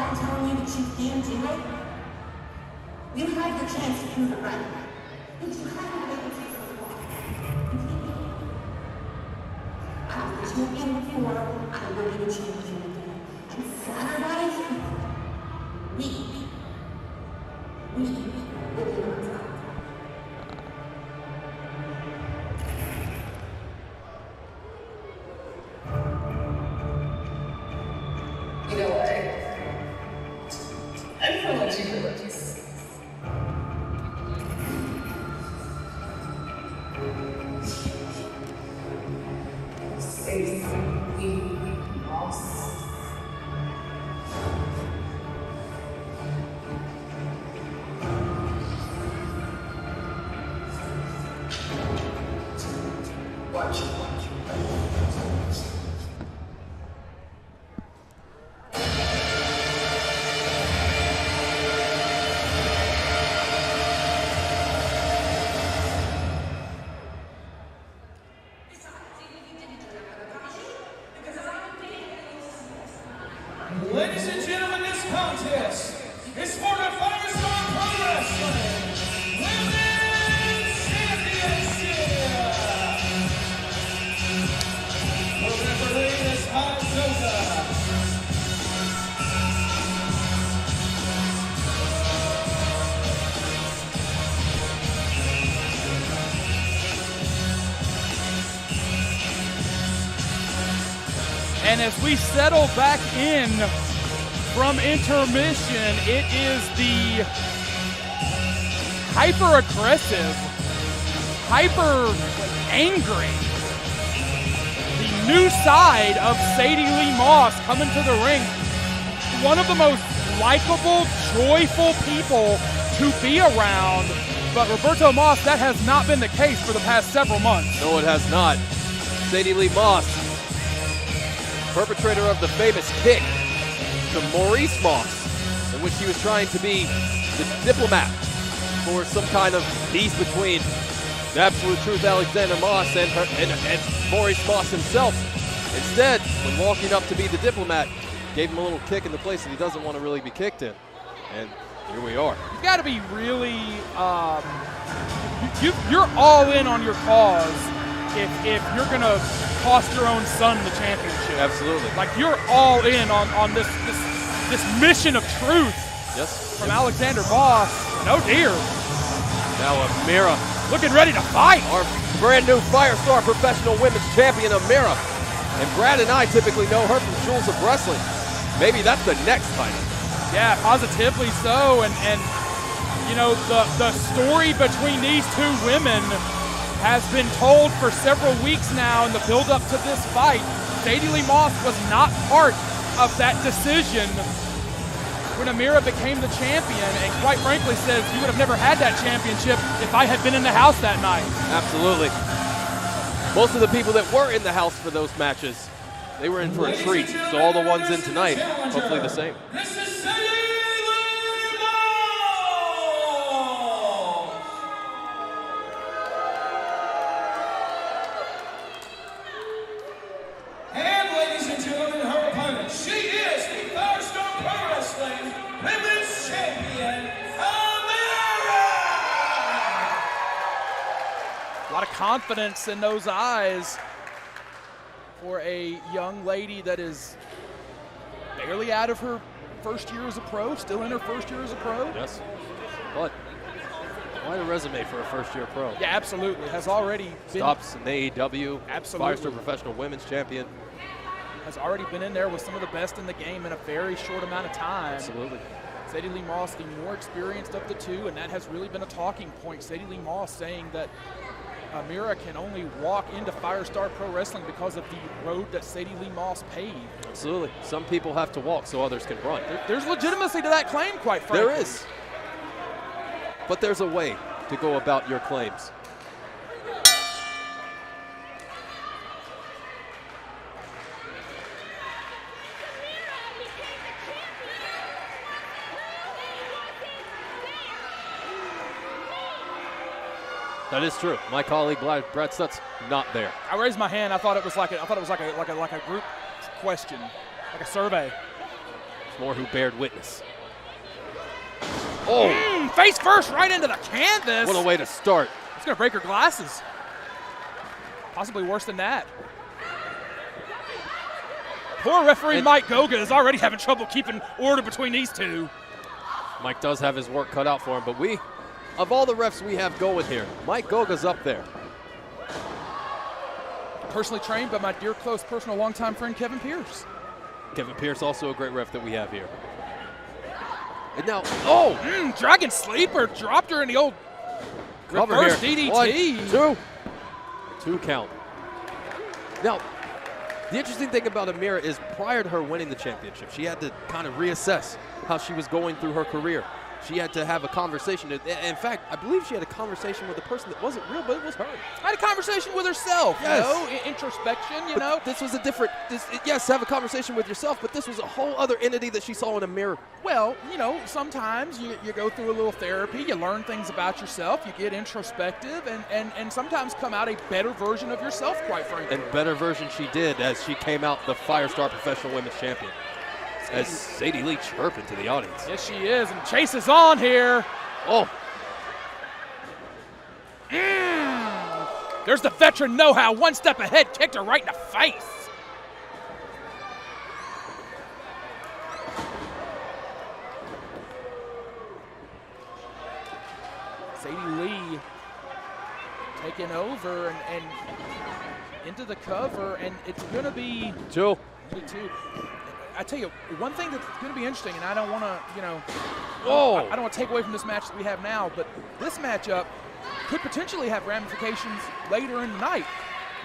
I'm telling you that you can do it? You had your chance to prove it right. But you haven't been able to so far. I was the champion before, I will be the champion again. And Saturday, we will be on top. You know what? I'm gonna let you release. Sadie Roze. Watch. Ladies and gentlemen, this contest is for the Firestar Pro Wrestling Women's Championship. The referee is Ameera And as we settle back in from intermission, it is the hyper-aggressive, hyper-angry, the new side of Sadie Lee Moss coming to the ring. One of the most likable, joyful people to be around. But Roberto Moss, that has not been the case for the past several months. No, it has not. Sadie Lee Moss, perpetrator of the famous kick to Maurice Moss, in which he was trying to be the diplomat for some kind of peace between the Absolute Truth Alexander Moss and Maurice Moss himself. Instead, when walking up to be the diplomat, gave him a little kick in the place that he doesn't want to really be kicked in. And here we are. You've got to be really, you're all in on your cause if you're going to cost your own son the championship. Absolutely. Like, you're all in on this mission of truth. Yes. From Alexander Moss. Oh dear. Now Ameera, looking ready to fight. Our brand new Firestar Professional Women's Champion Ameera. And Brad and I typically know her from Jewels of Wrestling. Maybe that's the next title. Yeah, positively so. And you know, the story between these two women has been told for several weeks now in the build-up to this fight. Sadie Lee Moss was not part of that decision when Ameera became the champion, and quite frankly says, you would have never had that championship if I had been in the house that night. Absolutely. Most of the people that were in the house for those matches, they were in for a treat. So all the ones in tonight, hopefully the same. This is Sadie Lee Moss! And ladies and gentlemen, her opponent, she is the Firestar Pro Wrestling Women's Champion, Ameera! A lot of confidence in those eyes for a young lady that is barely out of her first year as a pro, still in her first year as a pro. Yes, but quite a resume for a first-year pro. Yeah, absolutely. Has already been. Stops in AEW. Absolutely. Firestar Professional Women's Champion. Has already been in there with some of the best in the game in a very short amount of time. Absolutely. Sadie Lee Moss, the more experienced of the two, and that has really been a talking point. Sadie Lee Moss saying that Ameera can only walk into Firestar Pro Wrestling because of the road that Sadie Lee Moss paved. Absolutely. Some people have to walk so others can run. There's legitimacy to that claim, quite frankly. There is. But there's a way to go about your claims. That is true. My colleague Brad Stutt's not there. I raised my hand. I thought it was like a group question, like a survey. more who bared witness. Oh! Face first right into the canvas. What a way to start. It's going to break her glasses. Possibly worse than that. Poor referee Mike Goga is already having trouble keeping order between these two. Mike does have his work cut out for him, but of all the refs we have going here, Mike Goga's up there. Personally trained by my dear, close, personal, longtime friend, Kevin Pierce. Kevin Pierce, also a great ref that we have here. And now, Dragon Sleeper dropped her in the old cover reverse here. DDT. 1, 2. 2 count. Now, the interesting thing about Ameera is prior to her winning the championship, she had to kind of reassess how she was going through her career. She had to have a conversation. In fact, I believe she had a conversation with a person that wasn't real, but it was her. Had a conversation with herself, Yes. you know, introspection, you know. This was a different, yes, have a conversation with yourself, but this was a whole other entity that she saw in a mirror. Well, you know, sometimes you go through a little therapy, you learn things about yourself, you get introspective, and sometimes come out a better version of yourself, quite frankly. And better version she did as she came out the Firestar Professional Women's Champion. As Sadie Lee chirping to the audience. Yes, she is, and Chase is on here. Oh. There's the veteran know-how, one step ahead, kicked her right in the face. Sadie Lee taking over and into the cover, and it's going to be 2. 2. I tell you, one thing that's going to be interesting, and I don't want to, you know, I don't want to take away from this match that we have now, but this matchup could potentially have ramifications later in the night.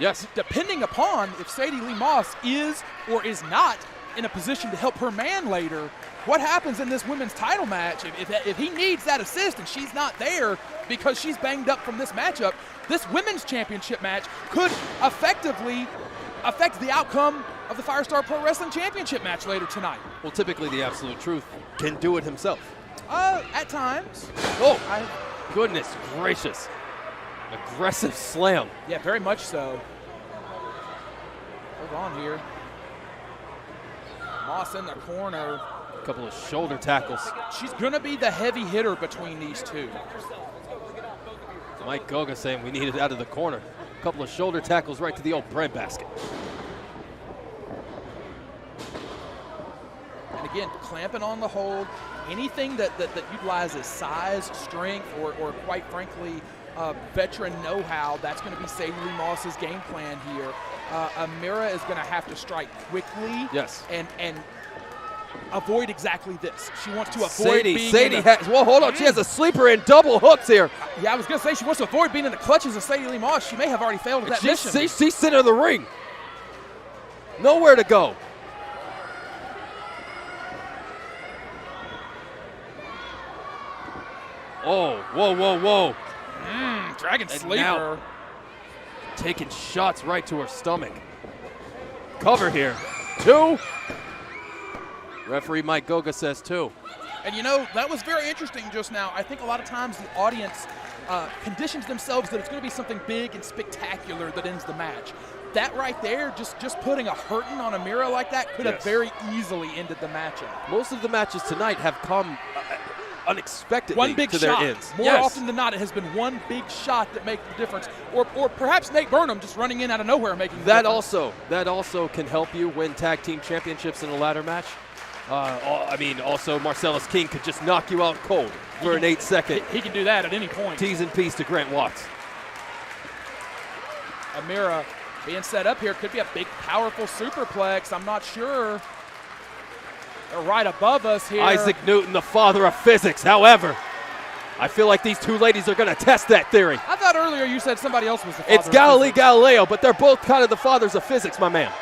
Yes. Depending upon if Sadie Lee Moss is or is not in a position to help her man later, what happens in this women's title match? If he needs that assist and she's not there because she's banged up from this matchup, this women's championship match could effectively affect the outcome of the Firestar Pro Wrestling Championship match later tonight. Well, typically the Absolute Truth can do it himself. At times. Oh, goodness gracious. Aggressive slam. Yeah, very much so. Hold on here. Moss in the corner. A couple of shoulder tackles. She's going to be the heavy hitter between these two. Mike Goga saying we need it out of the corner. A couple of shoulder tackles right to the old breadbasket. And again, clamping on the hold. Anything that utilizes size, strength, or quite frankly, veteran know-how, that's going to be Sadie Lee Moss's game plan here. Ameera is going to have to strike quickly. Yes. And avoid exactly this. She wants to avoid being Sadie has, well, hold on. She has a sleeper and double hooks here. Yeah, I was going to say she wants to avoid being in the clutches of Sadie Lee Moss. She may have already failed at that mission. She's center of the ring. Nowhere to go. Oh, whoa. Dragon And Sleeper. now, taking shots right to her stomach. Cover here. 2. Referee Mike Goga says 2. And you know, that was very interesting just now. I think a lot of times the audience conditions themselves that it's going to be something big and spectacular that ends the match. That right there, just putting a hurting on Ameera like that could have very easily ended the matchup. Most of the matches tonight have come unexpectedly One big to shot. their ends. More often than not, it has been one big shot that makes the difference. Or perhaps Nate Burnham just running in out of nowhere making the difference. That also can help you win tag team championships in a ladder match. Also Marcellus King could just knock you out cold for an 8-second. He can do that at any point. T's and P's to Grant Watts. Ameera being set up here could be a big, powerful superplex. I'm not sure. They're right above us here. Isaac Newton, the father of physics. However, I feel like these two ladies are going to test that theory. I thought earlier you said somebody else was the father. It's Galileo, but they're both kind of the fathers of physics, my man.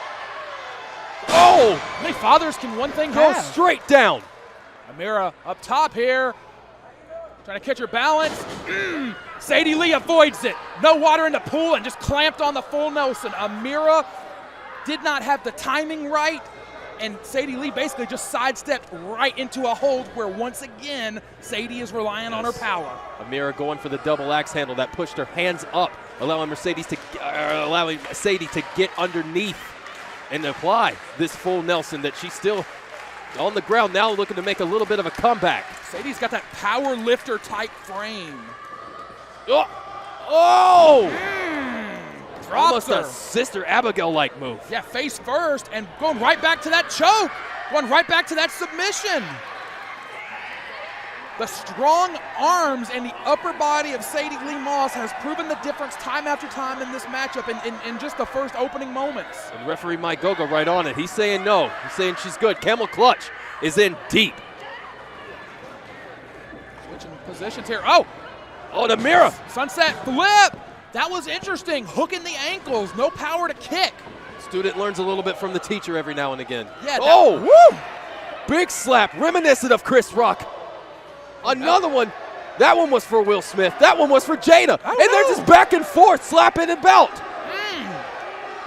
Oh! How many fathers can one thing Go have? straight down. Ameera up top here. Trying to catch her balance. Sadie Lee avoids it. No water in the pool and just clamped on the full Nelson. Ameera did not have the timing right, and Sadie Lee basically just sidestepped right into a hold where once again Sadie is relying on her power. Ameera going for the double axe handle that pushed her hands up, allowing Sadie to get underneath and apply this full Nelson that she still On the ground now, looking to make a little bit of a comeback. Sadie's got that power lifter type frame. Oh! Oh! Drops Almost her. a Sister Abigail-like move. Yeah, face first and going right back to that choke. Going right back to that submission. The strong arms and the upper body of Sadie Lee Moss has proven the difference time after time in this matchup in just the first opening moments. And referee Mike Goga right on it. He's saying no. He's saying she's good. Camel clutch is in deep. Switching positions here. Oh! Oh, the Ameera. Sunset flip. That was interesting. Hooking the ankles. No power to kick. Student learns a little bit from the teacher every now and again. Yeah. Oh! Woo! Big slap. Reminiscent of Chris Rock. Another one. That one was for Will Smith. That one was for Jada. And they're just back and forth, slapping and belt.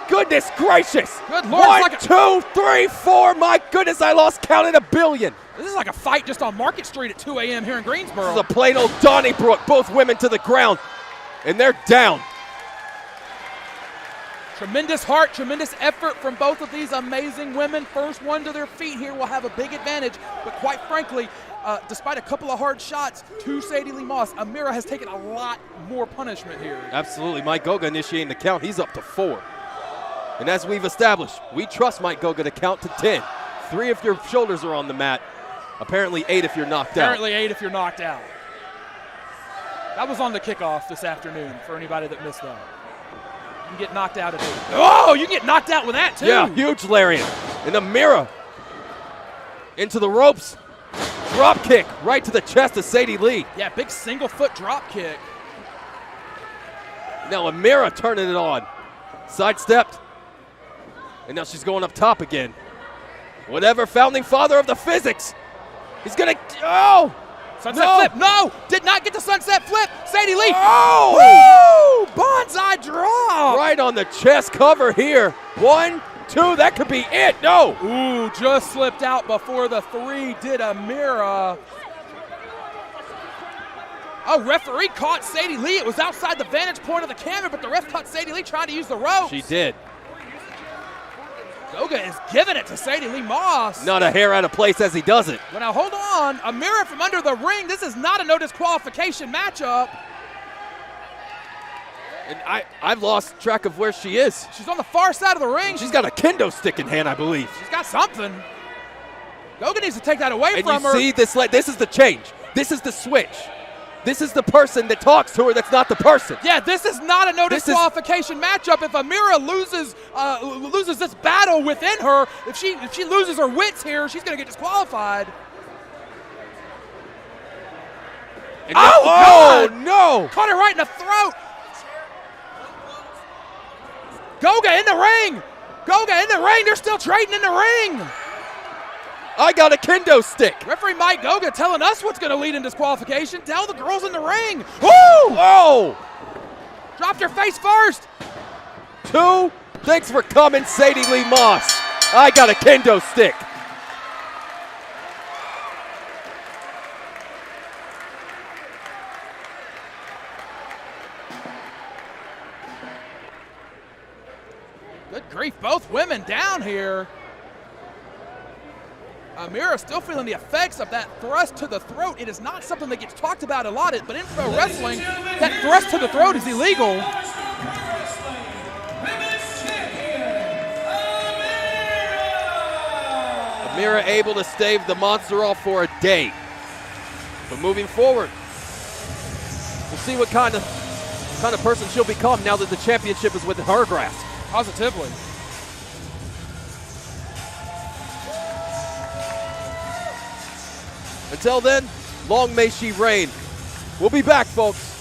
Goodness gracious. Good Lord. 1, 2, 3, 4. My goodness, I lost count at 1 billion. This is like a fight just on Market Street at 2 a.m. here in Greensboro. This is a plain old Donnybrook. Both women to the ground. And they're down. Tremendous heart, tremendous effort from both of these amazing women. First one to their feet here will have a big advantage. But quite frankly, despite a couple of hard shots to Sadie Lee Moss, Ameera has taken a lot more punishment here. Absolutely. Mike Goga initiating the count. He's up to 4. And as we've established, we trust Mike Goga to count to 10. 3 if your shoulders are on the mat. Apparently 8 if you're knocked out. Apparently 8 if you're knocked out. That was on the kickoff this afternoon for anybody that missed that. You can get knocked out at 8. Oh, you can get knocked out with that too. Yeah, huge lariat. And Ameera into the ropes. Drop kick right to the chest of Sadie Lee. Yeah, big single foot drop kick. Now Ameera turning it on. Sidestepped. And now she's going up top again. Whatever, founding father of the physics. He's gonna, oh! Sunset flip, no! Did not get the sunset flip. Sadie Lee. Oh! Woo! Bonsai drop. Right on the chest cover here. 1, 2, that could be it. No! Ooh, just slipped out before the 3 did Ameera. Oh, referee caught Sadie Lee. It was outside the vantage point of the camera, but the ref caught Sadie Lee trying to use the ropes. She did. Goga is giving it to Sadie Lee Moss. Not a hair out of place as he does it. Well, now hold on. Ameera from under the ring. This is not a no disqualification matchup. And I've lost track of where she is. She's on the far side of the ring. She's got a kendo stick in hand, I believe. She's got something. Goga needs to take that away and from her. And you see this is the change. This is the switch. This is the person that talks to her that's not the person. Yeah, this is not a no disqualification matchup. If Ameera loses this battle within her, if she loses her wits here, she's going to get disqualified. And oh, no! Caught her right in the throat. Goga in the ring. Goga in the ring. They're still trading in the ring. I got a kendo stick. Referee Mike Goga telling us what's going to lead in disqualification. Tell the girls in the ring. Woo! Whoa! Dropped her face first. 2. Thanks for coming, Sadie Lee Moss. I got a kendo stick. Good grief, both women down here. Ameera still feeling the effects of that thrust to the throat. It is not something that gets talked about a lot, but in pro wrestling, that thrust to the throat is illegal. Ameera able to stave the monster off for a day. But moving forward, we'll see what kind of person she'll become now that the championship is within her grasp. Positively. Until then, long may she reign. We'll be back, folks.